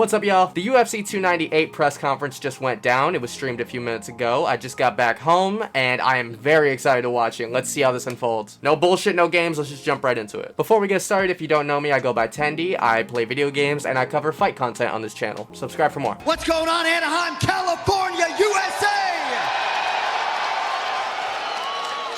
What's up, y'all? The UFC 298 press conference just went down. It was streamed a few minutes ago. I just got back home, and I am very excited to watch it. Let's see how this unfolds. No bullshit, no games. Let's just jump right into it. Before we get started, if you don't know me, I go by Tendy. I play video games, and I cover fight content on this channel. Subscribe for more. What's going on, Anaheim, California, USA?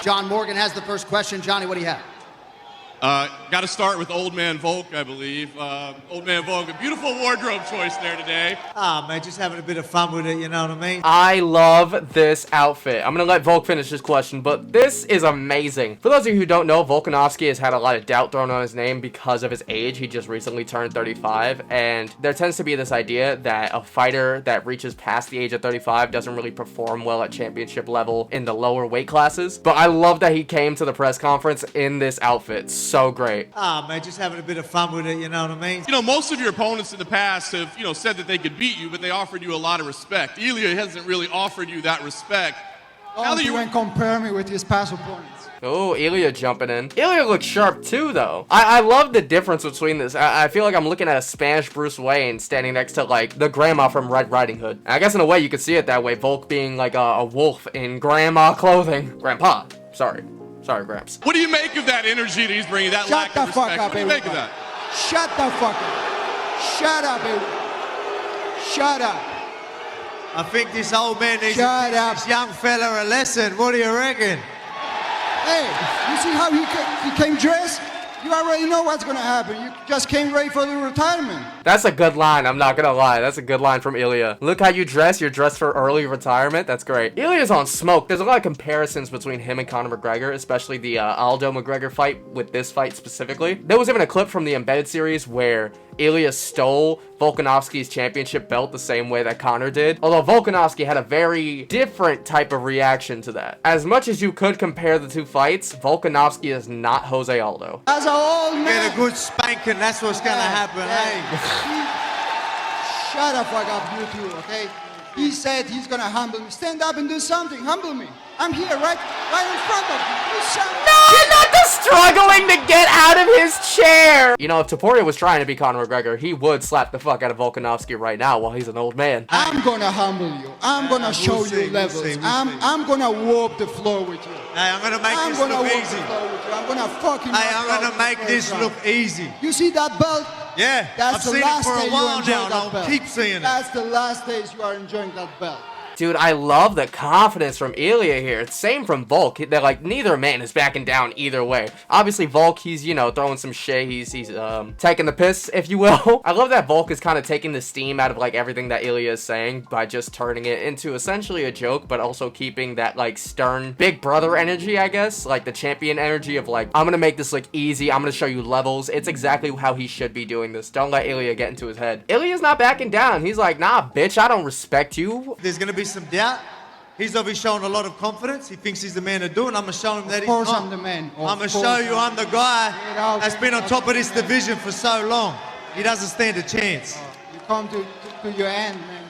John Morgan has the first question. Johnny, what do you have? Got to start with Old Man Volk, I believe. Old Man Volk, a beautiful wardrobe choice there today. Man, just having a bit of fun with it, you know what I mean? I love this outfit. I'm gonna let Volk finish his question, but this is amazing. For those of you who don't know, Volkanovski has had a lot of doubt thrown on his name because of his age. He just recently turned 35, and there tends to be this idea that a fighter that reaches past the age of 35 doesn't really perform well at championship level in the lower weight classes. But I love that he came to the press conference in this outfit. So great. Man, just having a bit of fun with it, you know what I mean? You know, most of your opponents in the past have, said that they could beat you, but they offered you a lot of respect. Ilya hasn't really offered you that respect. Don't even compare me with his past opponents. Oh, Ilya jumping in. Ilya looks sharp too, though. I love the difference between this. I feel like I'm looking at a Spanish Bruce Wayne standing next to, like, the grandma from Red Riding Hood. And I guess in a way you could see it that way. Volk being like a wolf in grandma clothing. Grandpa. Sorry, Gramps. What do you make of that energy that he's bringing, that lack of respect? What do you make of that? Shut the fuck up. Shut up, shut up. I think this old man needs Shut to up. teach this young fella a lesson. What do you reckon? Hey, you see how he came dressed? You already know what's gonna happen. You just came ready for the retirement. That's a good line, I'm not gonna lie. That's a good line from Ilya. Look how you dress. You're dressed for early retirement. That's great. Ilya's on smoke. There's a lot of comparisons between him and Conor McGregor, especially the Aldo McGregor fight with this fight specifically. There was even a clip from the Embedded series where Ilya stole Volkanovski's championship belt the same way that Conor did. Although Volkanovski had a very different type of reaction to that. As much as you could compare the two fights, Volkanovski is not Jose Aldo. As an old man. Get a good spanking, that's what's gonna happen, Shut the fuck up, you two, okay? He said he's gonna humble me. Stand up and do something. Humble me. I'm here, right in front of you. Do something. No, not the struggling to get out of his chair. You know, if Topuria was trying to be Conor McGregor, he would slap the fuck out of Volkanovski right now while he's an old man. I'm gonna humble you. I'm gonna show you levels. I'm gonna warp the floor with you. Hey, I'm gonna make this look easy. I'm gonna fucking. Hey, I'm gonna make this look easy. You see that belt? Yeah, That's I've the seen it last for day a while you enjoy now, and that I'll belt. keep seeing it. That's the last days you are enjoying that belt. Dude, I love the confidence from Ilya here. Same from Volk. They're like, neither man is backing down either way. Obviously, Volk, he's, throwing some shit. He's taking the piss, if you will. I love that Volk is kind of taking the steam out of, like, everything that Ilya is saying by just turning it into essentially a joke, but also keeping that, like, stern big brother energy, I guess. Like, the champion energy of, like, I'm gonna make this look easy. I'm gonna show you levels. It's exactly how he should be doing this. Don't let Ilya get into his head. Ilya's not backing down. He's like, nah, bitch, I don't respect you. There's gonna be some doubt. He's obviously showing a lot of confidence. He thinks he's the man to do it. I'm gonna show him that he's not. Of course I'm the man. I'm gonna show you I'm the guy that's been on top of this division for so long. He doesn't stand a chance. You come to your end, man.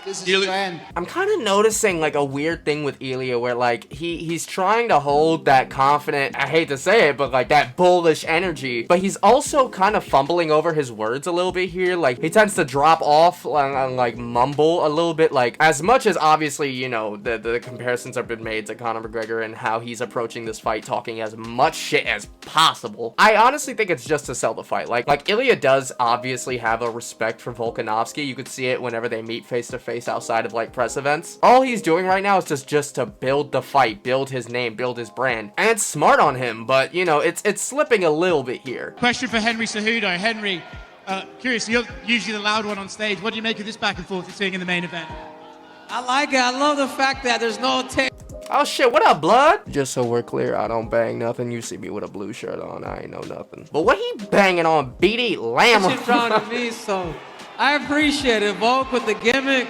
This is your end. I'm kind of noticing, like, a weird thing with Ilya where, like, he's trying to hold that confident, I hate to say it, but, like, that bullish energy, but he's also kind of fumbling over his words a little bit here. Like, he tends to drop off and like, mumble a little bit. Like, as much as, obviously, the comparisons have been made to Conor McGregor and how he's approaching this fight, talking as much shit as possible, I honestly think it's just to sell the fight. Like Ilya does obviously have a respect for Volkanovski. You could see it whenever they meet face-to-face outside of, like, press events. All he's doing right now is just to build the fight, build his name, build his brand. And it's smart on him, but, it's slipping a little bit here. Question for Henry Cejudo. Henry, curious, you're usually the loud one on stage. What do you make of this back and forth you're seeing in the main event? I like it. I love the fact that there's no tape. Oh shit, what up, blood? Just so we're clear, I don't bang nothing. You see me with a blue shirt on, I ain't know nothing. But what he banging on BD Lamb? In front of me, so I appreciate it. Volk with the gimmick.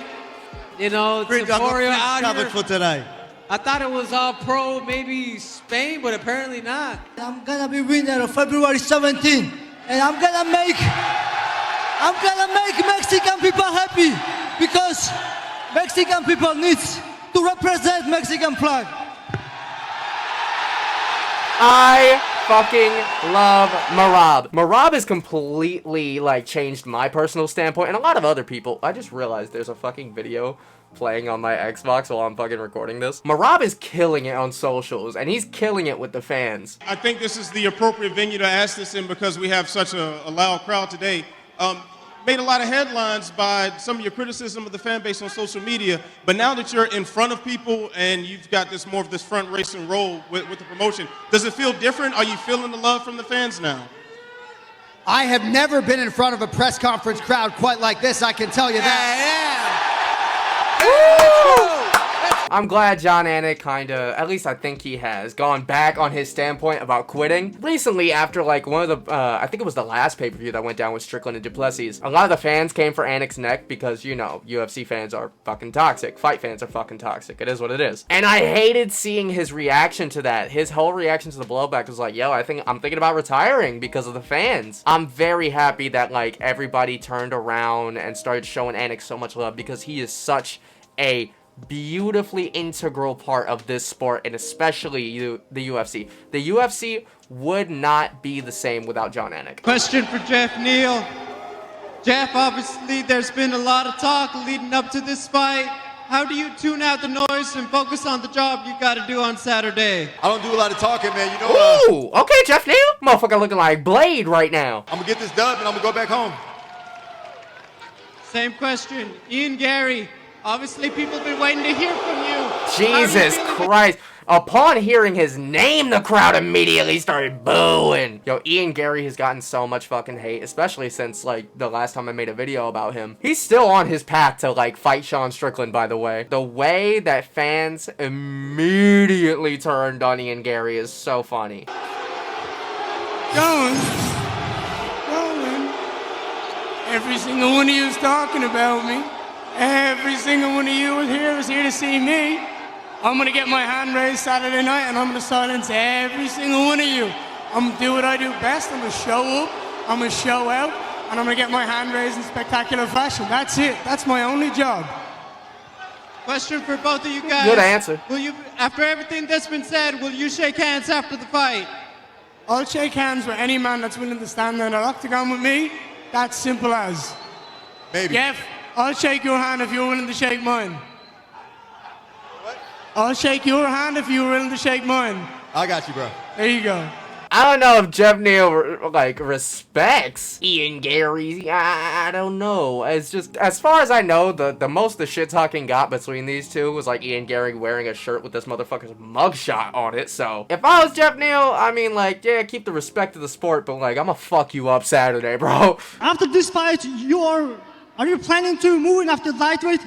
Topuria out covered here. for today. I thought it was all pro, maybe Spain, but apparently not. I'm gonna be winner of February 17, and I'm gonna make Mexican people happy because Mexican people needs to represent Mexican flag. I fucking love Marab. Marab has completely, like, changed my personal standpoint and a lot of other people. I just realized there's a fucking video playing on my Xbox while I'm fucking recording this. Marab is killing it on socials, and he's killing it with the fans. I think this is the appropriate venue to ask this in because we have such a loud crowd today. Made a lot of headlines by some of your criticism of the fan base on social media, but now that you're in front of people and you've got this more of this front racing role with the promotion, does it feel different? Are you feeling the love from the fans now? I have never been in front of a press conference crowd quite like this, I can tell you that. I'm glad John Anik kinda, at least I think he has, gone back on his standpoint about quitting. Recently, after like one of the, I think it was the last pay-per-view that went down with Strickland and Duplessis, a lot of the fans came for Anik's neck because, you know, UFC fans are fucking toxic. Fight fans are fucking toxic. It is what it is. And I hated seeing his reaction to that. His whole reaction to the blowback was like, yo, I'm thinking about retiring because of the fans. I'm very happy that like everybody turned around and started showing Anik so much love because he is such a beautifully integral part of this sport, and especially the UFC. The UFC would not be the same without John Anik. Question for Jeff Neal. Jeff, obviously there's been a lot of talk leading up to this fight. How do you tune out the noise and focus on the job you gotta do on Saturday? I don't do a lot of talking, man. You know. Ooh, okay, Jeff Neal. Motherfucker looking like Blade right now. I'm gonna get this dub and I'm gonna go back home. Same question. Ian Gary. Obviously, people have been waiting to hear from you. Jesus Christ. Upon hearing his name, the crowd immediately started booing. Yo, Ian Gary has gotten so much fucking hate, especially since, like, the last time I made a video about him. He's still on his path to, like, fight Sean Strickland, by the way. The way that fans immediately turned on Ian Gary is so funny. Going. Every single one of you is talking about me. Every single one of you is here to see me. I'm gonna get my hand raised Saturday night and I'm gonna silence every single one of you. I'm gonna do what I do best. I'm gonna show up, I'm gonna show out, and I'm gonna get my hand raised in spectacular fashion. That's it. That's my only job. Question for both of you guys. Good answer. Will you, after everything that's been said, will you shake hands after the fight? I'll shake hands with any man that's willing to stand there in an octagon with me. That's simple as. Maybe. Jeff, I'll shake your hand if you're willing to shake mine. What? I'll shake your hand if you're willing to shake mine. I got you, bro. There you go. I don't know if Jeff Neal, like, respects Ian Gary. I don't know. It's just, as far as I know, the most the shit talking got between these two was, like, Ian Gary wearing a shirt with this motherfucker's mugshot on it. So, if I was Jeff Neal, I mean, like, yeah, keep the respect to the sport, but, like, I'm gonna fuck you up Saturday, bro. After this fight, are you planning to move in after lightweight?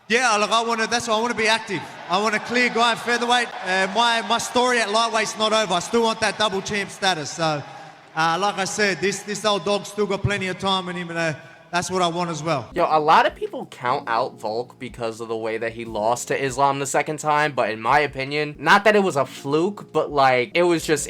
Yeah, look, that's why I want to be active. I want to clear guy at featherweight. My story at lightweight's not over. I still want that double champ status. So, like I said, this old dog's still got plenty of time in him, and that's what I want as well. Yo, a lot of people count out Volk because of the way that he lost to Islam the second time, but in my opinion, not that it was a fluke, but like, it was just,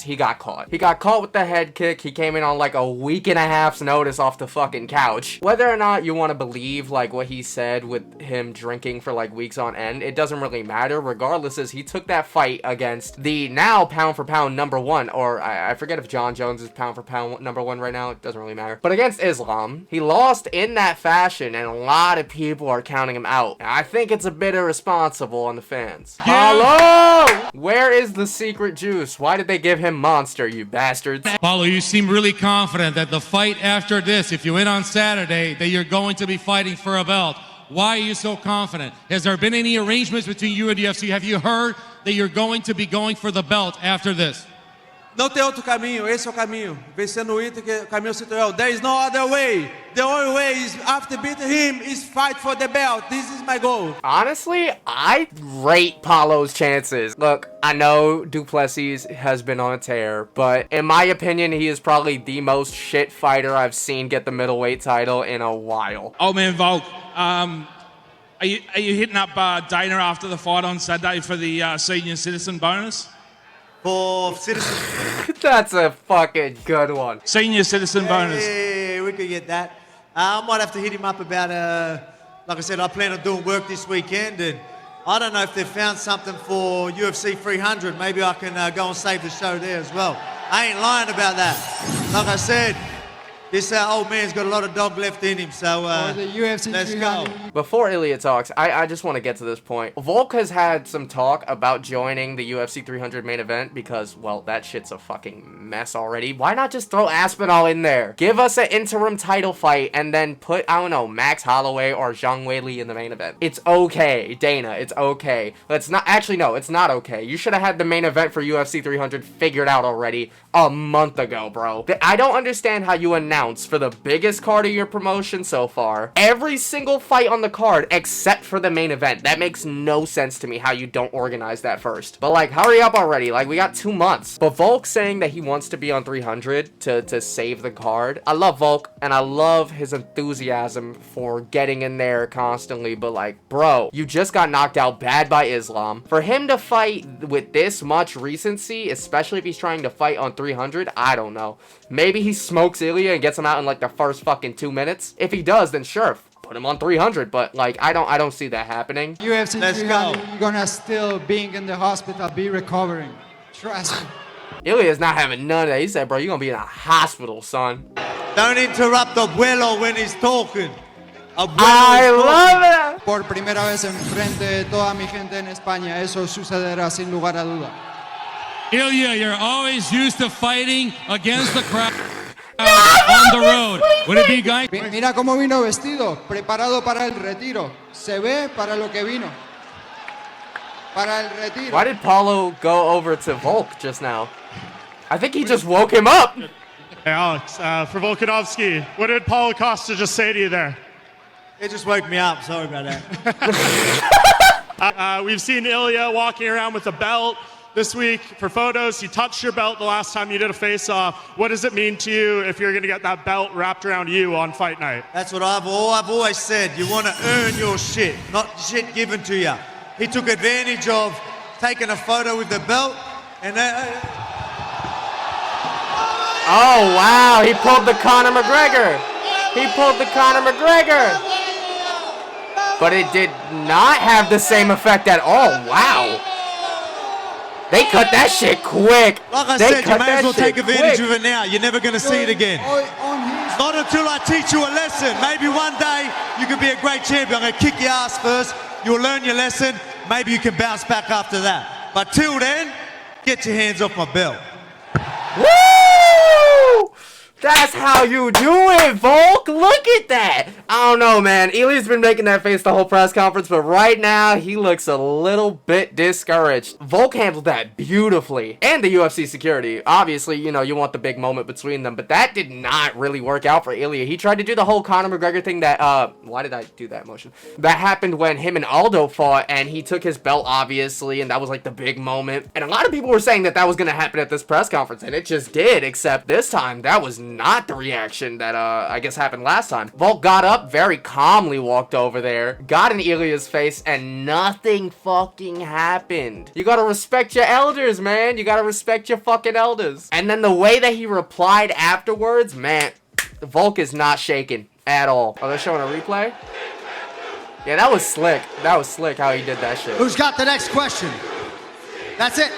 he got caught. He got caught with the head kick. He came in on like a week and a half's notice off the fucking couch. Whether or not you want to believe like what he said with him drinking for like weeks on end, it doesn't really matter. Regardless, is he took that fight against the now pound for pound #1, or I forget if John Jones is pound for pound #1 right now. It doesn't really matter. But against Islam, he lost in that fashion, and a lot of people are counting him out. And I think it's a bit irresponsible on the fans. Hello! Where is the secret juice? Why did they give him Monster, you bastards? Paulo, you seem really confident that the fight after this, if you win on Saturday, that you're going to be fighting for a belt. Why are you so confident? Has there been any arrangements between you and UFC? Have you heard that you're going to be going for the belt after this? Não tem outro caminho, esse é o caminho. Vencendo o Inter, que é o caminho cinturão. There is no other way. The only way is, after beating him, is fight for the belt. This is my goal. Honestly, I rate Paulo's chances. Look, I know Duplessis has been on a tear, but in my opinion, he is probably the most shit fighter I've seen get the middleweight title in a while. Oh man, Volk, are you hitting up Dana after the fight on Saturday for the senior citizen bonus? For citizen. That's a fucking good one. Senior citizen bonus. Yeah, we could get that. I might have to hit him up about, like I said, I plan on doing work this weekend, and I don't know if they've found something for UFC 300. Maybe I can go and save the show there as well. I ain't lying about that. Like I said, this old man's got a lot of dog left in him, so For the UFC let's 300. go. Before Ilya talks, I just want to get to this point. Volk has had some talk about joining the UFC 300 main event because, well, that shit's a fucking mess already. Why not just throw Aspinall in there? Give us an interim title fight and then put, I don't know, Max Holloway or Zhang Weili in the main event. It's okay, Dana. It's okay. Let's not, actually, no, it's not okay. You should have had the main event for UFC 300 figured out already a month ago, bro. I don't understand how you announce for the biggest card of your promotion so far every single fight on the card except for the main event. That makes no sense to me how you don't organize that first. But like, hurry up already. Like, we got 2 months. But Volk saying that he wants to be on 300 to save the card. I love Volk and I love his enthusiasm for getting in there constantly. But like, bro, you just got knocked out bad by Islam. For him to fight with this much recency, especially if he's trying to fight on 300, I don't know. Maybe he smokes Ilya and gets him out in like the first fucking 2 minutes. If he does, then sure, put him on 300. But like, I don't see that happening. UFC Let's 300, go. you're gonna still being in the hospital, be recovering. Trust me. Ilya's not having none of that. He said, bro, you're gonna be in a hospital, son. Don't interrupt Abuelo when he's talking. Abuelo I is love it. Por primera vez enfrente de toda mi gente en España, eso sucederá sin lugar a duda. Ilya, you're always used to fighting against the crowd on the road. Would it be guy? Mira cómo vino vestido, preparado para el retiro. Se ve para lo que vino. Para el retiro. Why did Paulo go over to Volk just now? I think he just woke him up. Hey, Alex, for Volkanovski, what did Paulo Costa just say to you there? It just woke me up. Sorry about that. We've seen Ilya walking around with a belt this week for photos. You touched your belt the last time you did a face-off. What does it mean to you if you're going to get that belt wrapped around you on fight night? That's what I've always said. You want to earn your shit, not shit given to you. He took advantage of taking a photo with the belt, and Oh, wow. He pulled the Conor McGregor. He pulled the Conor McGregor. But it did not have the same effect at all. Wow. They cut that shit quick. like I They said, you cut may that as well shit take advantage quick. of it now. You're never going to see it again. On his Not until I teach you a lesson. Maybe one day you could be a great champion. I'm going to kick your ass first. You'll learn your lesson. Maybe you can bounce back after that. But till then, get your hands off my belt. Woo! That's how you do it, Volk. Look at that. I don't know, man. Ilya's been making that face the whole press conference, but right now he looks a little bit discouraged. Volk handled that beautifully. And the UFC security. Obviously, you know, you want the big moment between them, but that did not really work out for Ilya. He tried to do the whole Conor McGregor thing that, why did I do that motion? That happened when him and Aldo fought, and he took his belt, obviously, and that was like the big moment. And a lot of people were saying that that was gonna happen at this press conference, and it just did, except this time, that was not the reaction that, I guess happened last time. Volk got up, very calmly walked over there, got in Ilya's face, and nothing fucking happened. You gotta respect your elders, man. You gotta respect your fucking elders. And then the way that he replied afterwards, man, Volk is not shaking at all. Oh, they're showing a replay? Yeah, that was slick. That was slick how he did that shit. Who's got the next question? That's it.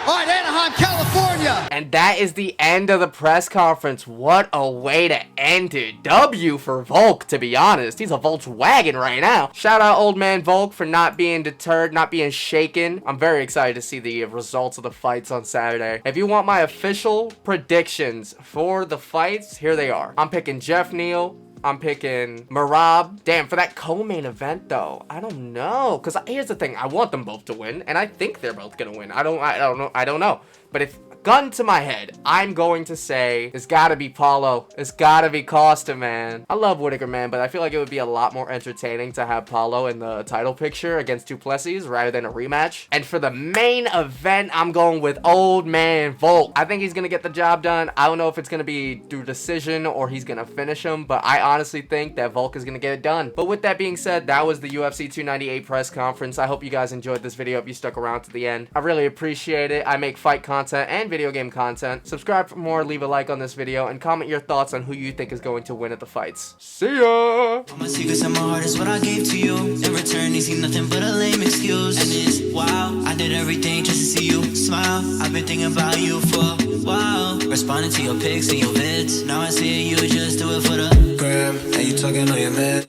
All right, Anaheim, California. And that is the end of the press conference. What a way to end it. W for Volk, to be honest. He's a Volkswagen right now. Shout out old man Volk for not being deterred, not being shaken. I'm very excited to see the results of the fights on Saturday. If you want my official predictions for the fights, here they are. I'm picking Jeff Neal. I'm picking Merab. Damn, for that co-main event though, I don't know. Cause here's the thing, I want them both to win, and I think they're both gonna win. I don't know. But if gun to my head, I'm going to say it's gotta be Paulo. It's gotta be Costa, man. I love Whittaker, man, but I feel like it would be a lot more entertaining to have Paulo in the title picture against Duplessis rather than a rematch. And for the main event, I'm going with old man Volk. I think he's gonna get the job done. I don't know if it's gonna be through decision or he's gonna finish him, but I honestly think that Volk is gonna get it done. But with that being said, that was the UFC 298 press conference. I hope you guys enjoyed this video if you stuck around to the end. I really appreciate it. I make fight content and video game content. Subscribe for more, leave a like on this video, and comment your thoughts on who you think is going to win at the fights. See ya! All my secrets and my heart is what I gave to you. In return, you see nothing but a lame excuse. And it's wow, I did everything just to see you smile. I've been thinking about you for a while. Responding to your pics and your vids. Now I see you just do it for the gram. And you talking on your man.